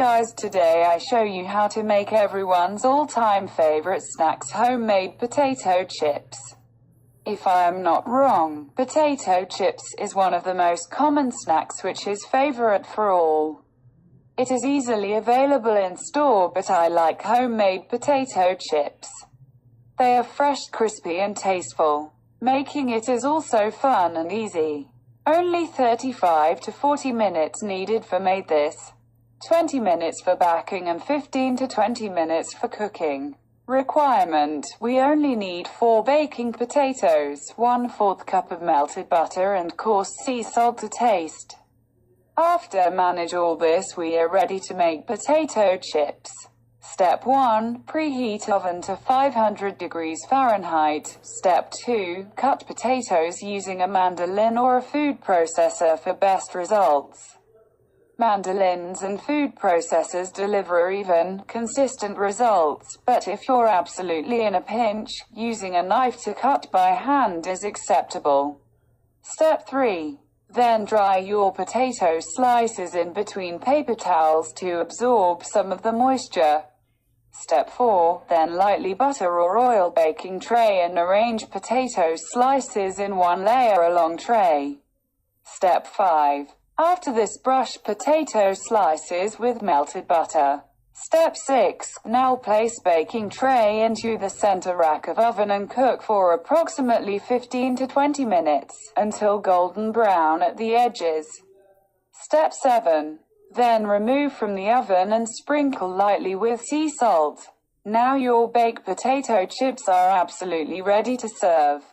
guys, today I show you how to make everyone's all-time favorite snacks, homemade potato chips. If I am not wrong, potato chips is one of the most common snacks which is favorite for all. It is easily available in store, but I like homemade potato chips. They are fresh, crispy and tasteful. Making it is also fun and easy. Only 35 to 40 minutes needed for made this. 20 minutes for baking and 15 to 20 minutes for cooking. Requirement: we only need 4 baking potatoes, 1/4 cup of melted butter and coarse sea salt to taste. After manage all this, we are ready to make potato chips. Step 1. Preheat oven to 500 degrees Fahrenheit. Step 2. Cut potatoes using a mandolin or a food processor for best results. Mandolins and food processors deliver even, consistent results, but if you're absolutely in a pinch, using a knife to cut by hand is acceptable. Step 3. Then dry your potato slices in between paper towels to absorb some of the moisture. Step 4. Then lightly butter or oil baking tray and arrange potato slices in one layer along tray. Step 5. After this, brush potato slices with melted butter. Step 6. Now place baking tray into the center rack of oven and cook for approximately 15 to 20 minutes, until golden brown at the edges. Step 7. Then remove from the oven and sprinkle lightly with sea salt. Now your baked potato chips are absolutely ready to serve.